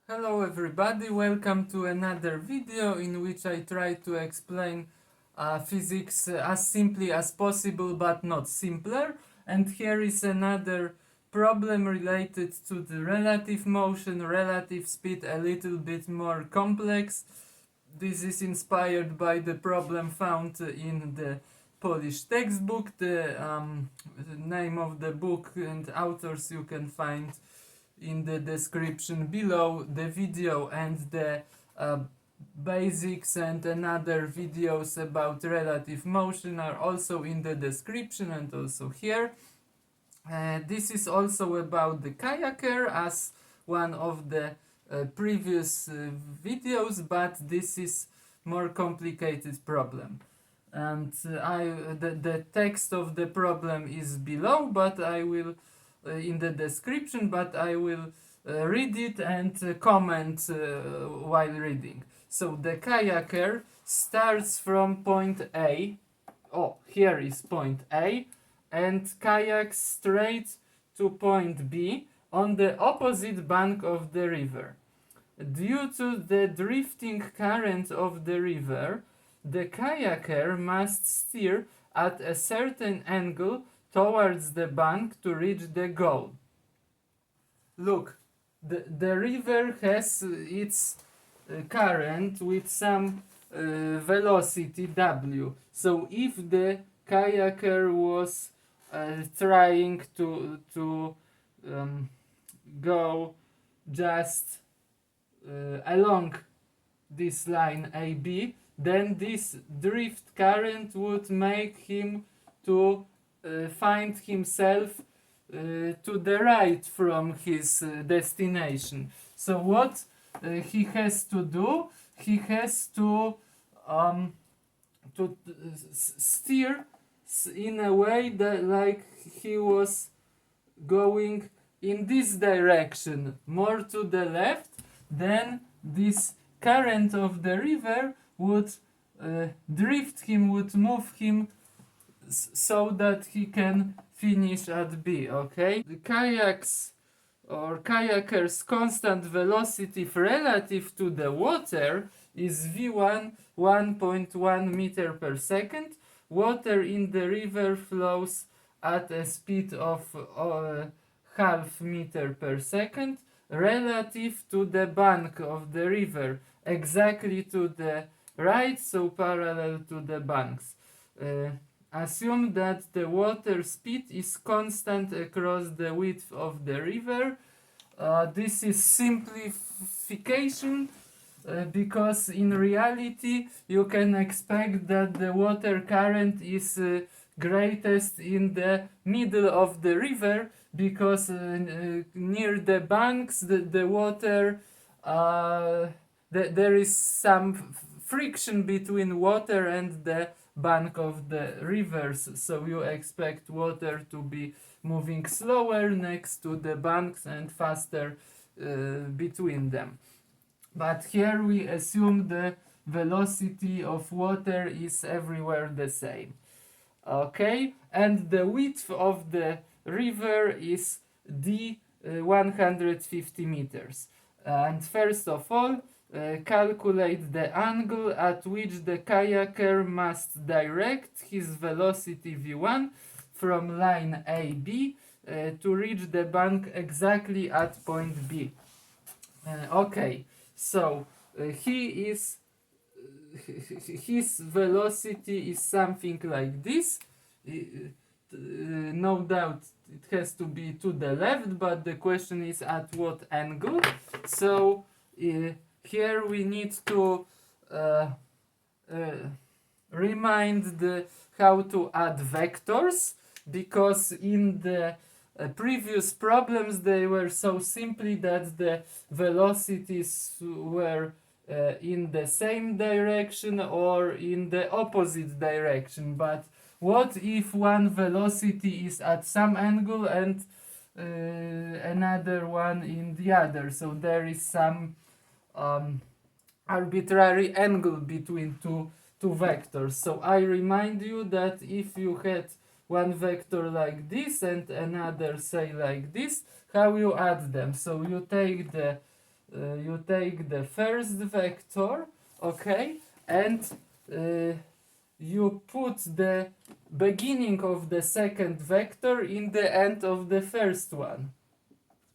Hello everybody, welcome to another video in which I try to explain physics as simply as possible but not simpler. And here is another problem related to the relative motion, relative speed, a little bit more complex. This is inspired by the problem found in the Polish textbook. The name of the book and authors you can find in the description below the video, and the uh, basics and another videos about relative motion are also in the description and also here. This is also about the kayaker as one of the previous videos, but this is more complicated problem. And the text of the problem is below, but I will in the description, but I will read it and comment while reading. So the kayaker starts from point A. Oh, here is point A, and kayaks straight to point B on the opposite bank of the river. Due to the drifting current of the river, the kayaker must steer at a certain angle towards the bank to reach the goal. Look, the river has its current with some velocity W. So if the kayaker was trying to go just along this line AB, then this drift current would make him to find himself to the right from his destination. So what he has to do? He has to steer in a way that like he was going in this direction, more to the left. Then this current of the river would drift him, would move him so that he can finish at B, okay? The kayaks or kayaker's constant velocity relative to the water is V1 1.1 meter per second. Water in the river flows at a speed of half meter per second relative to the bank of the river, exactly to the right, so parallel to the banks. Assume that the water speed is constant across the width of the river. This is simplification because in reality you can expect that the water current is greatest in the middle of the river, because near the banks the water there is some friction between water and the bank of the rivers, so you expect water to be moving slower next to the banks and faster between them. But here we assume the velocity of water is everywhere the same. Okay, and the width of the river is d 150 meters. And first of all, calculate the angle at which the kayaker must direct his velocity v1 from line AB to reach the bank exactly at point B. Okay, so he is his velocity is something like this. No doubt it has to be to the left, but the question is at what angle. So here we need to remind how to add vectors, because in the previous problems they were so simply that the velocities were in the same direction or in the opposite direction. But what if one velocity is at some angle and another one in the other? So there is some arbitrary angle between two vectors. So I remind you that if you had one vector like this and another say like this, how you add them? So you take the you take the first vector, okay, and you put the beginning of the second vector in the end of the first one,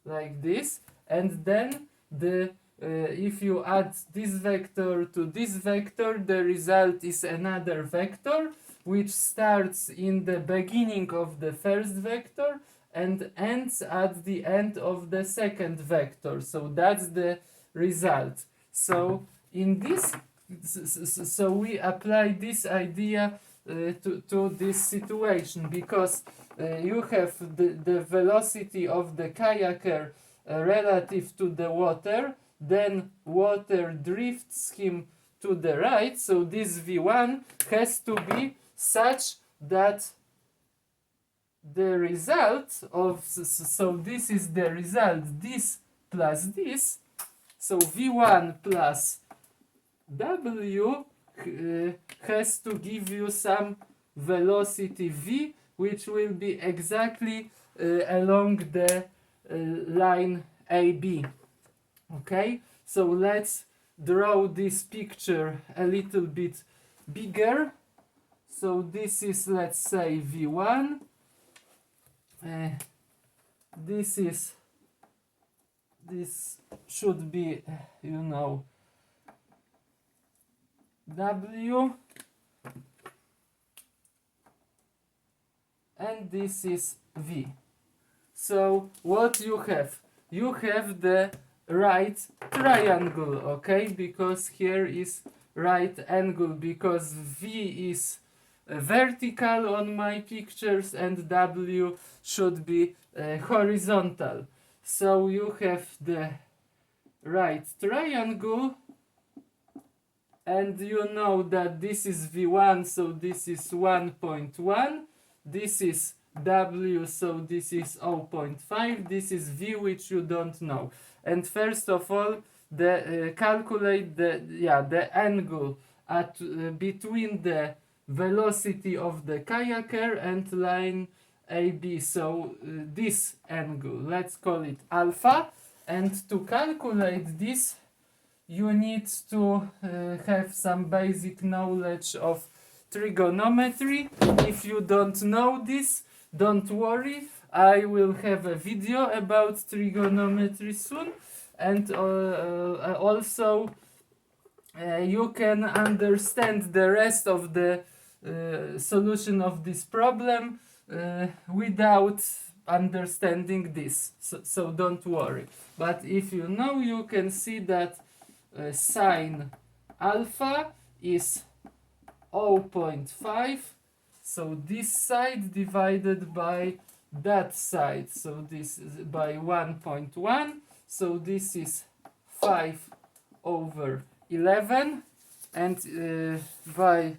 like this, and then the if you add this vector to this vector, the result is another vector which starts in the beginning of the first vector and ends at the end of the second vector. So that's the result. So in this, so we apply this idea to this situation, because you have the velocity of the kayaker relative to the water, then water drifts him to the right, so this v1 has to be such that the result of, so this is the result, this plus this, so v1 plus w has to give you some velocity v, which will be exactly along the line AB. Okay, so let's draw this picture a little bit bigger. So this is, let's say, v1. This should be, you know, w, and this is v. So what you have? You have the right triangle, okay, because here is right angle, because v is vertical on my pictures and w should be horizontal. So you have the right triangle, and you know that this is v1, so this is 1.1, this is w, so this is 0.5, this is v, which you don't know. And first of all, calculate the angle at between the velocity of the kayaker and line AB. So this angle, let's call it alpha. And to calculate this, you need to have some basic knowledge of trigonometry. If you don't know this, don't worry, I will have a video about trigonometry soon, and also you can understand the rest of the solution of this problem without understanding this, so don't worry. But if you know, you can see that sine alpha is 0.5, so this side divided by that side, so this is by 1.1, so this is 5/11, and by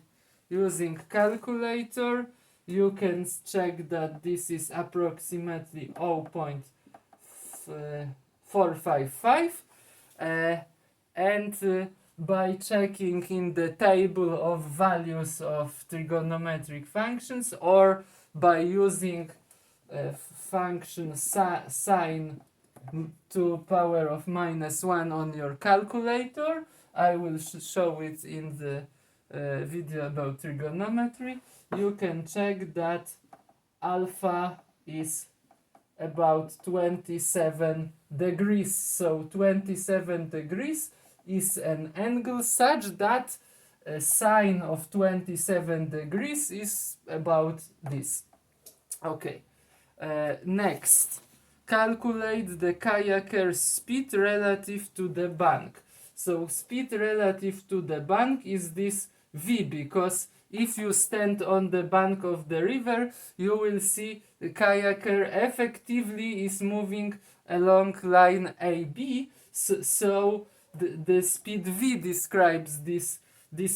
using calculator you can check that this is approximately 0.455, and by checking in the table of values of trigonometric functions, or by using function sine to power of -1 on your calculator. I will show it in the video about trigonometry. You can check that alpha is about 27 degrees. So 27 degrees is an angle such that sine of 27 degrees is about this. Okay, next, calculate the kayaker's speed relative to the bank. So speed relative to the bank is this v, because if you stand on the bank of the river, you will see the kayaker effectively is moving along line AB. So the speed v describes this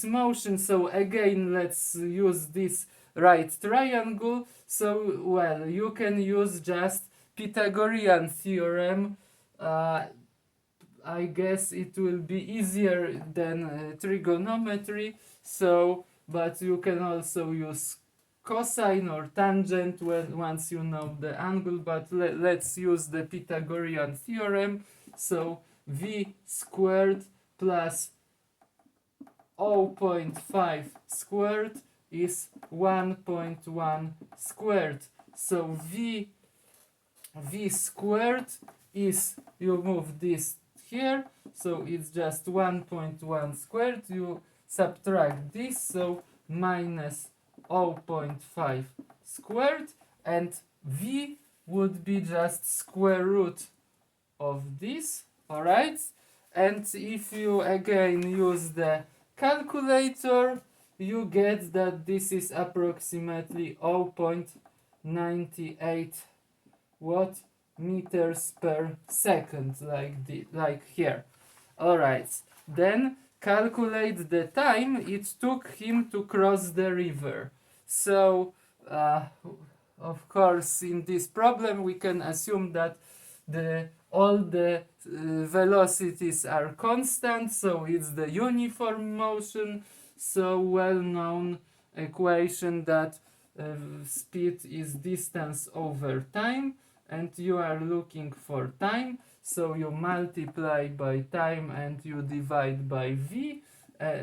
motion. So again, let's use this right triangle. So, well, you can use just Pythagorean theorem. I guess it will be easier than trigonometry. So, but you can also use cosine or tangent once you know the angle. But let's use the Pythagorean theorem. So v squared plus 0.5 squared is 1.1 squared. So v squared is, you move this here, so it's just 1.1 squared. You subtract this, so minus 0.5 squared, and v would be just square root of this. Alright, and if you again use the calculator, you get that this is approximately 0.98 watt meters per second, like here. Alright, then calculate the time it took him to cross the river. So of course in this problem we can assume that all the velocities are constant, so it's the uniform motion, so well-known equation that speed is distance over time, and you are looking for time, so you multiply by time and you divide by v,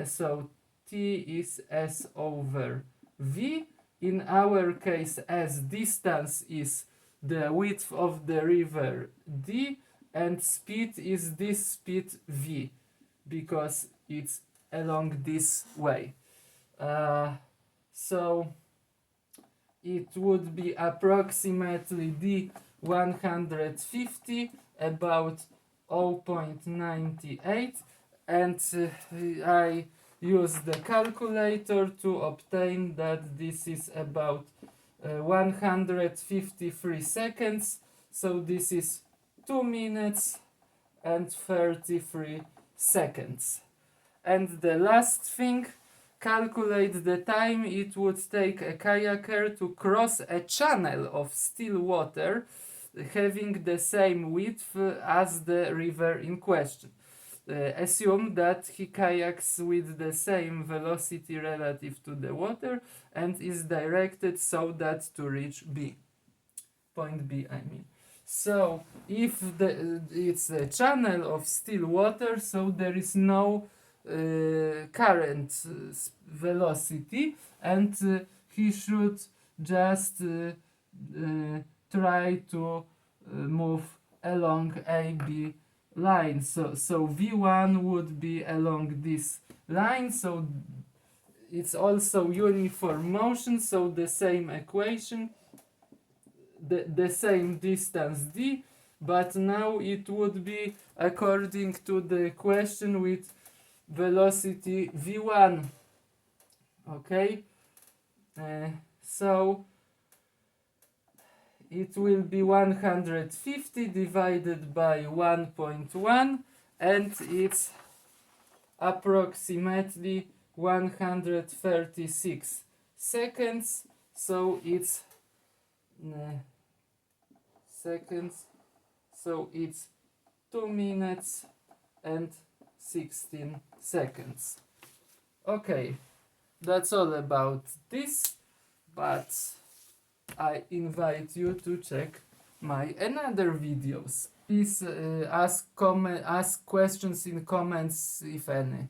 so t is s over v. In our case, as distance is the width of the river d, and speed is this speed v, because it's along this way. So it would be approximately d 150, about 0.98, and I use the calculator to obtain that this is about 153 seconds, so this is 2 minutes and 33 seconds. And the last thing, calculate the time it would take a kayaker to cross a channel of still water having the same width as the river in question. Assume that he kayaks with the same velocity relative to the water and is directed so that to reach B. Point B, I mean. So if it's a channel of still water, so there is no current velocity, and he should just try to move along AB line. So V1 would be along this line, so it's also uniform motion, so the same equation, the same distance d, but now it would be according to the question with velocity v1. Okay, so it will be 150 divided by 1.1, and it's approximately 136 seconds, so it's seconds, so it's 2 minutes and 16 seconds. Okay, that's all about this, but I invite you to check my another videos. Please ask questions in comments if any.